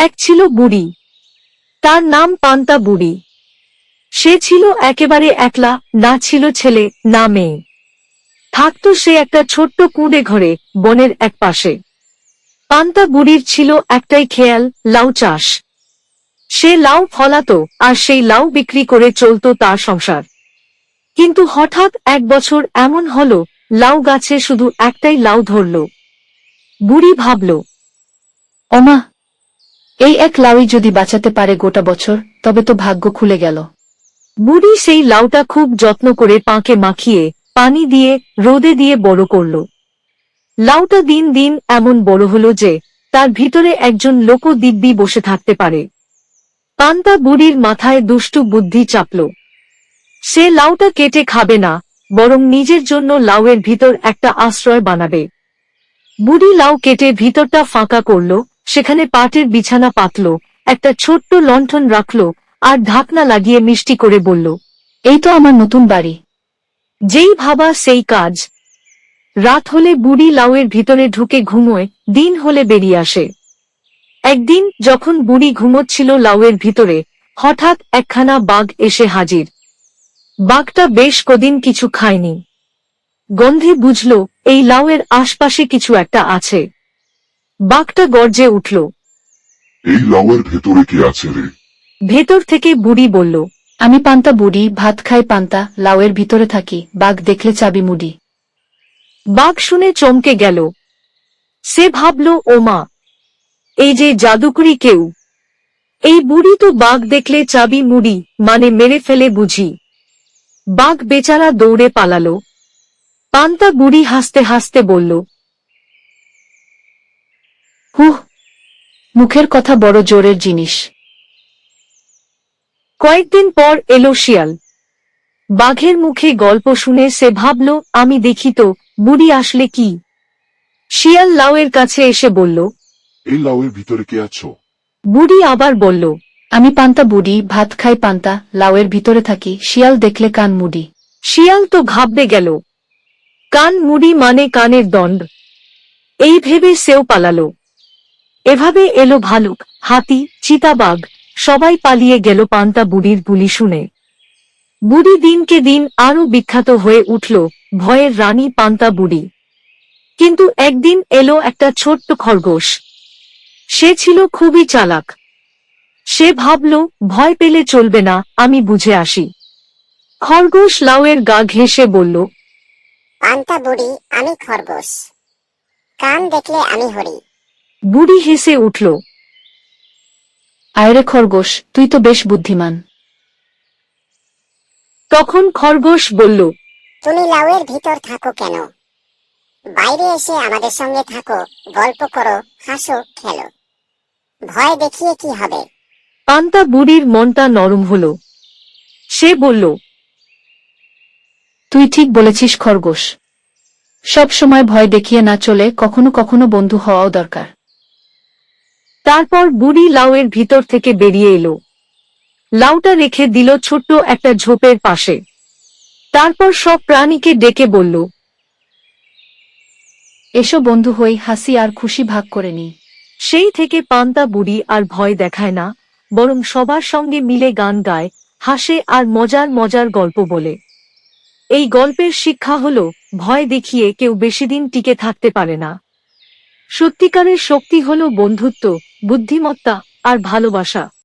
এক ছিল বুড়ি। তার নাম পান্তা বুড়ি। সে ছিল একেবারে একলা, না ছিল ছেলে না মেয়ে। থাকত সে একটা ছোট্ট কুঁড়ে ঘরে, বনের এক পাশে। পান্তা বুড়ির ছিল একটাই খেয়াল, লাউ চাষ। সে লাউ ফলাতো আর সেই লাউ বিক্রি করে চলত তার সংসার। কিন্তু হঠাৎ এক বছর এমন হল, লাউ গাছে শুধু একটাই লাউ ধরল। বুড়ি ভাবল, ওমা, এই এক লাউই যদি বাঁচাতে পারে গোটা বছর, তবে তো ভাগ্য খুলে গেল। বুড়ি সেই লাউটা খুব যত্ন করে পাঁকে মাখিয়ে, পানি দিয়ে, রোদে দিয়ে বড় করল। লাউটা দিন দিন এমন বড় হল যে তার ভিতরে একজন লোক দিব্যি বসে থাকতে পারে। পান্তা বুড়ির মাথায় দুষ্টু বুদ্ধি চাপল। সে লাউটা কেটে খাবে না, বরং নিজের জন্য লাউয়ের ভিতর একটা আশ্রয় বানাবে। বুড়ি লাউ কেটে ভিতরটা ফাঁকা করল, সেখানে পাটের বিছানা পাতল, একটা ছোট্ট লণ্ঠন রাখল, আর ঢাকনা লাগিয়ে মিষ্টি করে বলল, এই তো আমার নতুন বাড়ি। যেই ভাবা সেই কাজ। রাত হলে বুড়ি লাউয়ের ভিতরে ঢুকে ঘুমোয়, দিন হলে বেরিয়ে আসে। একদিন যখন বুড়ি ঘুমোচ্ছিল লাউয়ের ভিতরে, হঠাৎ একখানা বাঘ এসে হাজির। বাঘটা বেশ কদিন কিছু খায়নি। গন্ধে বুঝল এই লাউয়ের আশপাশে কিছু একটা আছে। বাঘটা গর্জে উঠল। এই লাউয়ের ভেতরে কে আছে রে? ভেতর থেকে বুড়ি বলল, আমি পান্তা বুড়ি, ভাত খাই পান্তা, লাউয়ের ভিতরে থাকি, বাঘ দেখলে চাবি মুড়ি। বাঘ শুনে চমকে গেল। সে ভাবল, ও মা, এই যে জাদুকরি কেউ। এই বুড়ি তো বাঘ দেখলে চাবি মুড়ি মানে মেরে ফেলে বুঝি। বাঘ বেচারা দৌড়ে পালালো। পান্তা বুড়ি হাসতে হাসতে বলল, হুহ, মুখের কথা বড় জোরের জিনিস। কয়েকদিন পর এলো শিয়াল। বাঘের মুখে গল্প শুনে সে ভাবল, আমি দেখি তো বুড়ি আসলে কি। শিয়াল লাউয়ের কাছে এসে বলল। এই লাউয়ের ভিতরে কে আছো? বুড়ি আবার বলল, আমি পান্তা বুড়ি, ভাত খাই পান্তা, লাউয়ের ভিতরে থাকি, শিয়াল দেখলে কান মুড়ি। শিয়াল তো ঘাবড়ে গেল। কান মুড়ি মানে কানের দণ্ড। এই ভেবে সেও পালালো। এভাবে এলো ভালুক, হাতি, চিতাবাঘ, সবাই পালিয়ে গেল পান্তা বুড়ির বুলি শুনে। বুড়ি দিনকে দিন আরো বিখ্যাত হয়ে উঠল, ভয়ের রানী পান্তা বুড়ি। কিন্তু একদিন এলো একটা ছোট্ট খরগোশ। সে ছিল খুবই চালাক। সে ভাবল, ভয় পেলে চলবে না, আমি বুঝে আসি। খরগোশ লাউয়ের গা ঘেঁষে বলল, পান্তা বুড়ি, আমি খরগোশ। কান দেখলে আমি হরি। বুড়ি হেসে উঠল। আয়রে খরগোশ, তুই তো বেশ বুদ্ধিমান। তখন খরগোশ বলল, তুমি লাউয়ের ভিতর থাকো কেন? বাইরে এসে আমাদের সঙ্গে থাকো, গল্প করো, হাসো, খেলো। ভয় দেখিয়ে কি হবে? পান্তা বুড়ির মনটা নরম হল। সে বলল, তুই ঠিক বলেছিস খরগোশ। সব সময় ভয় দেখিয়ে না চলে কখনো কখনো বন্ধু হওয়াও দরকার। তারপর বুড়ি লাউয়ের ভিতর থেকে বেরিয়ে এলো। লাউটা রেখে দিল ছোট্ট একটা ঝোপের পাশে। তারপর সব প্রাণীকে ডেকে বলল, এসো বন্ধু হই, হাসি আর খুশি ভাগ করে নি। সেই থেকে পান্তা বুড়ি আর ভয় দেখায় না, বরং সবার সঙ্গে মিলে গান গায়, হাসে আর মজার মজার গল্প বলে। এই গল্পের শিক্ষা হলো, ভয় দেখিয়ে কেউ বেশিদিন টিকে থাকতে পারে না। সত্যিকারের শক্তি হলো বন্ধুত্ব, বুদ্ধিমত্তা আর ভালোবাসা।